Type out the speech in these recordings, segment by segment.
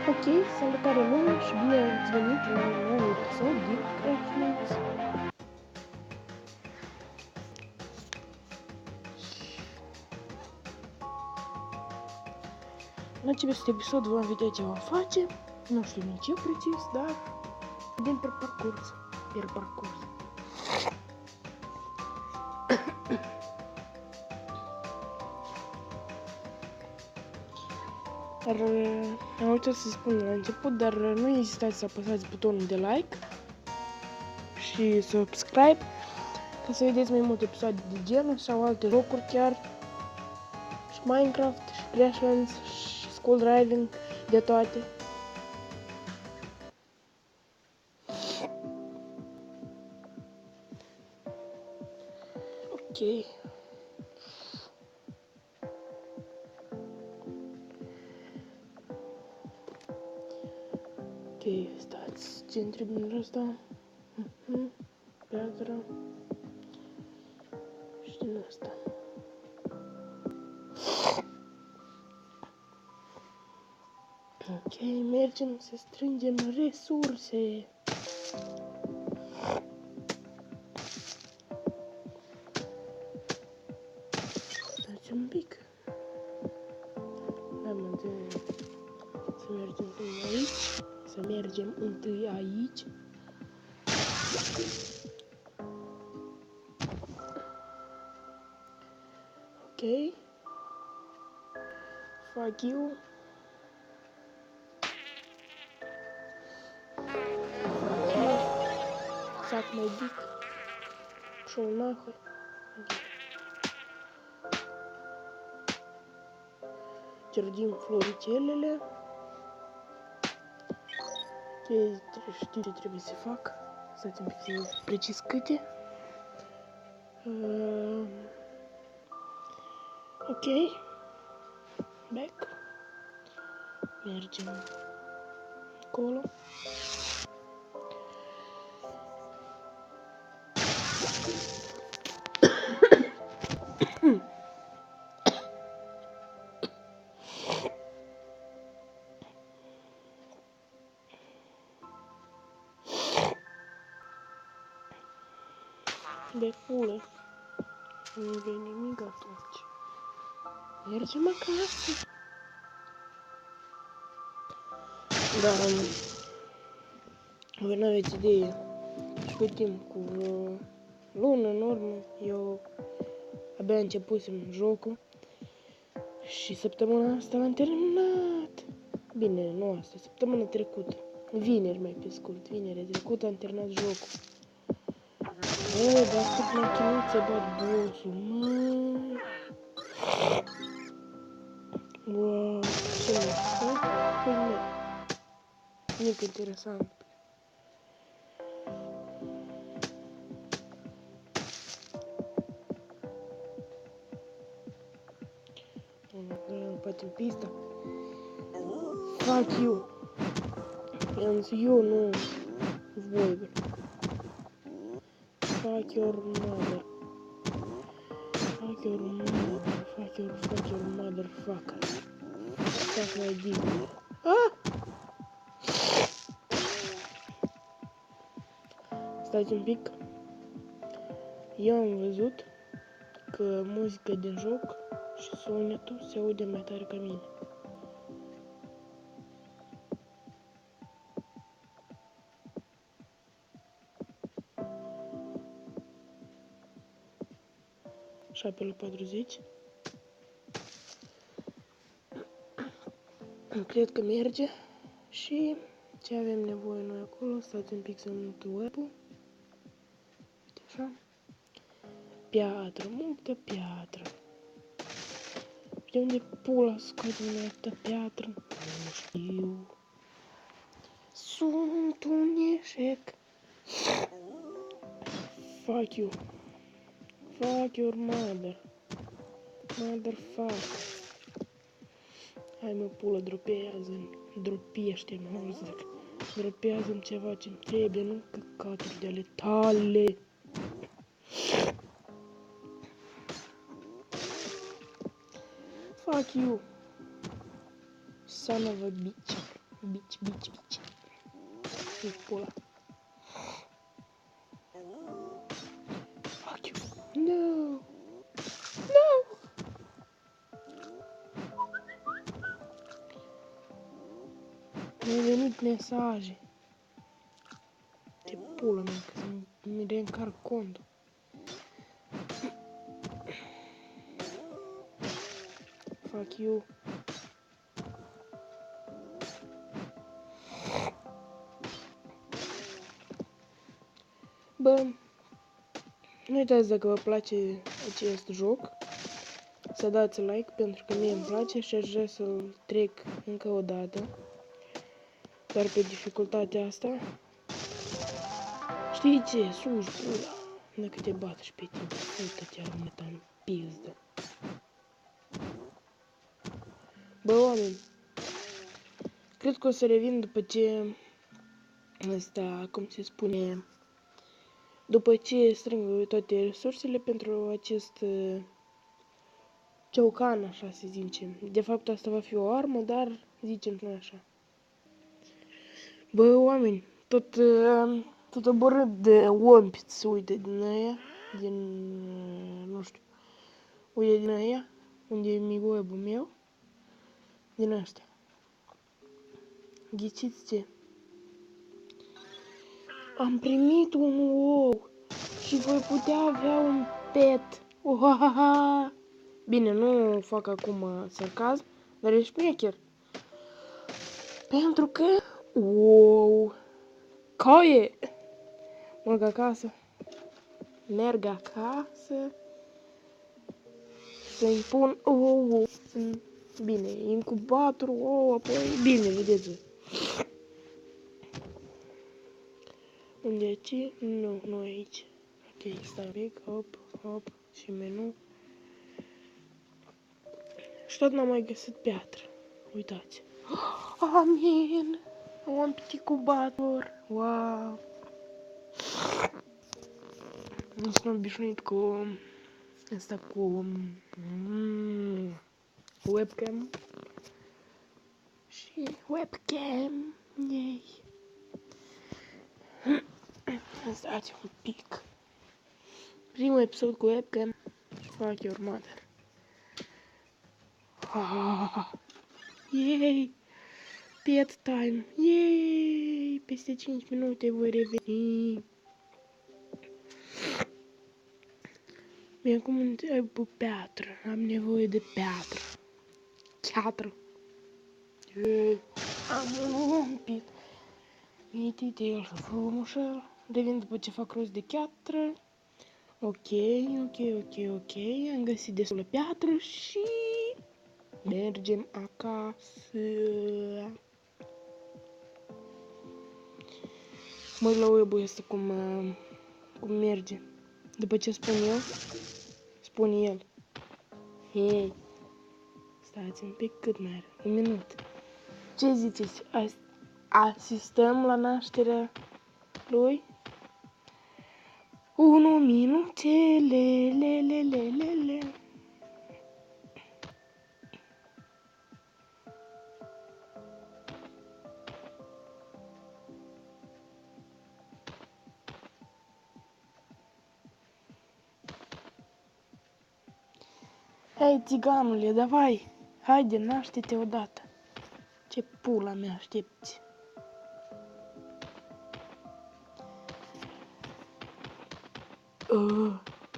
Ok, salutare lume și bine ați venit la un nou episod din Craftsmans. În acest episod vom vedea ce vom face, nu știu nici eu precis, dar vedem pe parcurs. Dar am uitat să spun la început, dar nu ezitați să apăsați butonul de like și subscribe ca să vedeți mai multe episoade de genul sau alte jocuri chiar, și Minecraft, și Crashlands, și School Driving, de toate. Ok. Ok, stați, ce întreb din ăsta? Piatră. Și din ăsta. Ok, mergem să strângem resurse. Stați un pic. Să mergem întâi aici. Să mergem întâi aici. Ok. Fuck you. Sac mai dic. Шел нахуй. Cerdim floricelele. Știu ce trebuie să fac. Stați un pic să precis câte. Ok. Back. Mergem acolo. De fulă. Nu vrei nimic atunci. Mergem acasă. Da, voi n-aveți idee. Știm cu o lună în urmă, eu abia începusem jocul și săptămâna asta l-am terminat. Bine, nu asta, săptămâna trecută. Vineri mai pe scurt, vinerea trecută am terminat jocul. Dar cât m-am chinuit să bat boss-ul, măi. Wow, ce mișto? Păi nu. Nimic interesant. Poate pista. Fuck you. Însă eu nu voi. Fuck your mother. Fuck your mother. Fuck your motherfucker. Fuck my dick. Ah! Stați un pic. Eu am văzut că muzica din joc și sunetul se aude mai tare ca mine. Și pe la 40. Cred că merge. Și ce avem nevoie noi acolo? Stați un pic să mut web-ul. Uite așa. Piatră, multă piatră. De unde pula scoate noi atâta piatră? Nu știu. Sunt un eșec. Fuck you. Fuck your mother. Motherfucker. Hai mă, pulă, dropește-mă, nu zic. Dropează-mi ceva ce-mi trebuie, nu căcaturi de ale tale. Fuck you. Son of a bitch. Bici, bici, bici. Sugi pula. Fuck you. No. No. Mi-au venit mesaje. Ce pula mea, că să-mi reîncarc contul. Fuck you. Bă, nu uitați dacă vă place acest joc, să dați like pentru că mie îmi place și aș vrea să-l trec încă o dată. Doar pe dificultatea asta. Știi ce? Sugi pula. Dacă te bat și pe tine, uite-te armata în pizdă. Bă, oameni, cred că o să revin după ce asta, cum se spune, după ce strâng toate resursele pentru acest ciocan, așa să zicem. De fapt, asta va fi o armă, dar zicem noi așa. Bă, oameni, tot oborât de ompiți, uite, din aia, nu știu, uite din aia, unde e migweb-ul meu, din astea. Ghiciți ce? Am primit un ou și voi putea avea un pet. Oahaha! Bine, nu fac acum sarcasm, dar e șmecher. Pentru că, wow, coaie! Merg acasă. Merg acasă. Să-i pun ouă. Bine, incubatorul, ouă, apoi, bine, vedeți. Unde e aici? Nu, nu e aici. Ok, stai un pic, hop, hop, și menu. Și tot n-am mai găsit piatră. Uitați. Amin! Am un incubator. Wow! Nu sunt obișnuit cu asta cu webcam. Și webcam. Yay! Stați un pic. Primul episod cu webcam. Fuck your mother. Yay! Pet time. Yay! Peste 5 minute voi reveni. Bine, acum întreb pe piatră. Am nevoie de piatră. Piatră. Yay! Am un pit. Mititel și frumușel. Revin după ce fac rost de piatră. Ok. Am găsit destulă piatră și mergem acasă. Mă uit la web-ul ăsta cum merge. După ce spun eu, spune el. Hei, stați un pic, cât mai are? Un minut. Ce ziceți? Asistăm la nașterea lui? 1 minutele, le. Hei, țiganule, davai, haide, naște-te odată. Ce pula mea aștepți?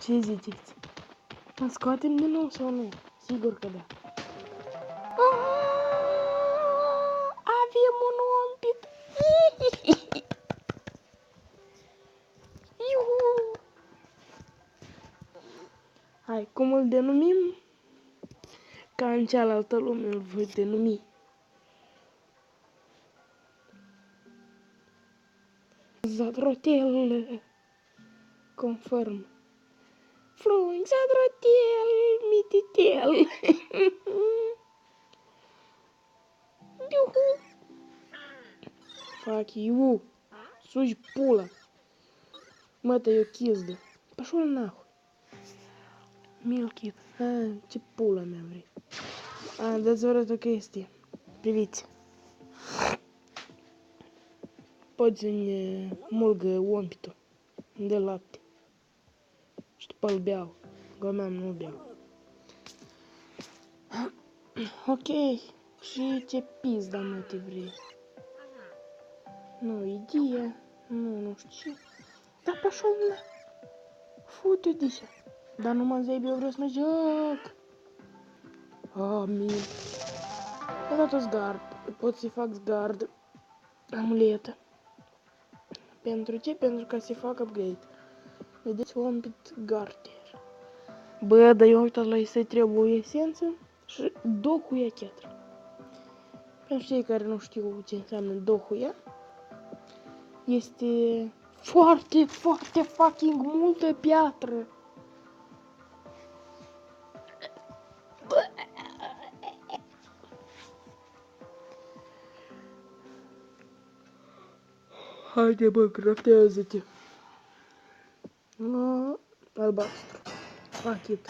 Ce ziceți? Mă scoatem din nou sau nu? Sigur că da. Avem un ompit! Iuhu! Hai, cum îl denumim? Ca în cealaltă lume îl voi denumi. Zadrotel. Confirm. Frunze, zadrotel, mititel. Iuhu! Fuck you! Sugi pula! Mă, te-ai o chizdă. Pășul nahui. Milkit. Ce pula mea vrei. Dați-vă arăt o chestie. Priviți. poți să-mi mulgă ompitul de lapte. Și după îl beau. Glumeam, nu beau. Ok. Și ce pizda mă te vrei? Nu, idee. Nu știu ce. Dar pășo, mă. Fute de ce. Dar numai zei eu vreau să mă joc. Amin. Eu dat gard. Pot să-i fac gard amuletă. Pentru ce? Pentru ca să-i fac upgrade. Vedeți, Ompit Garter. Bă, dar eu am uitat la ei trebuie esență și dohuia chetră. Pentru cei care nu știu ce înseamnă dohuia, este foarte, foarte fucking multă piatră. Haide bă, craftează-te. Albastru. Fuck it.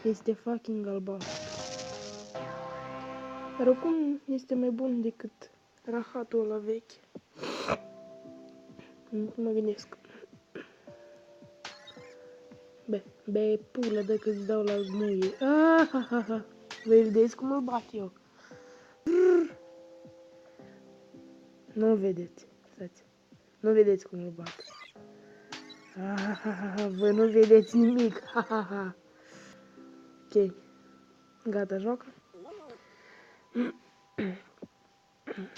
Este fucking albastru. Dar oricum este mai bun decât rahatul ăla vechi. Nu mă gândesc. Be pula dacă îți dau la muie. Ahahaha. Vă vedeți cum îl bat eu. Nu vedeți. Stați. Nu vedeți cum îl bat. Ahahaha. Voi nu vedeți nimic. Hahaha. Ok. Gata, joacă.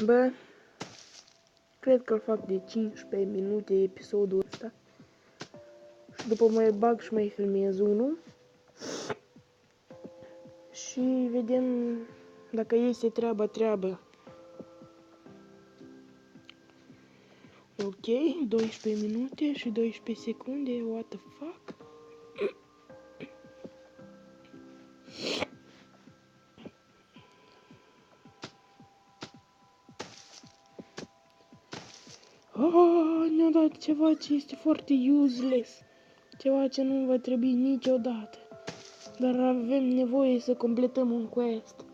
Bă. Cred că îl fac de 15 minute episodul ăsta. Și după mai bag și mai filmez unul. Și vedem dacă iese treabă. Ok, 12 minute și 12 secunde, what the fuck? Oh, ne-a dat ceva ce este foarte useless. Ceva ce nu va trebui niciodată. Dar avem nevoie să completăm un quest.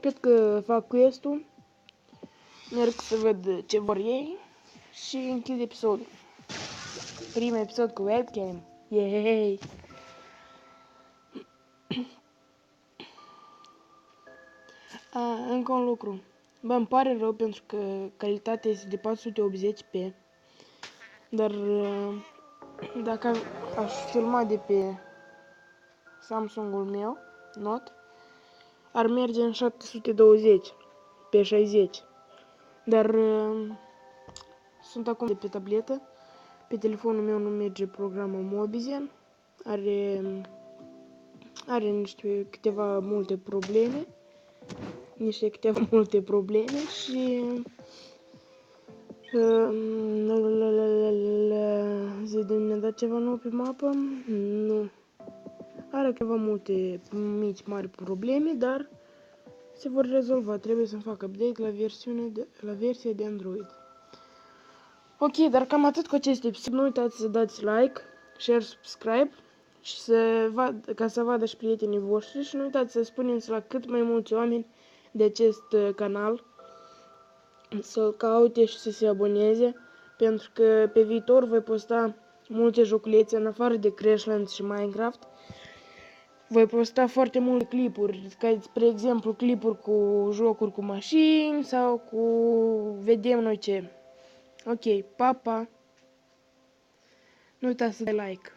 Cred că fac quest-ul. Merg să văd ce vor ei. Și închid episodul. Primul episod cu webcam. Yay! Încă un lucru. Bă, îmi pare rău pentru că calitatea este de 480p. Dar dacă aș filma de pe Samsung-ul meu, Note, ar merge în 720 pe 60. Dar sunt acum de pe tabletă. Pe telefonul meu nu merge programul Mobizen. Are câteva multe probleme și Zidane ne-a dat ceva nou pe mapă? Nu. Are câteva multe mari probleme, dar se vor rezolva. Trebuie să-mi fac update la versia de Android. Ok, dar cam atât cu acest episod. Nu uitați să dați like, share, subscribe și ca să vadă și prietenii voștri și nu uitați să spuneți la cât mai mulți oameni de acest canal să-l caute și să se aboneze, pentru că pe viitor voi posta multe joculețe în afară de Crashlands și Minecraft. Voi posta foarte multe clipuri, ca spre exemplu clipuri cu jocuri cu mașini sau cu vedem noi ce. Ok, pa, pa! Nu uitați să dai like.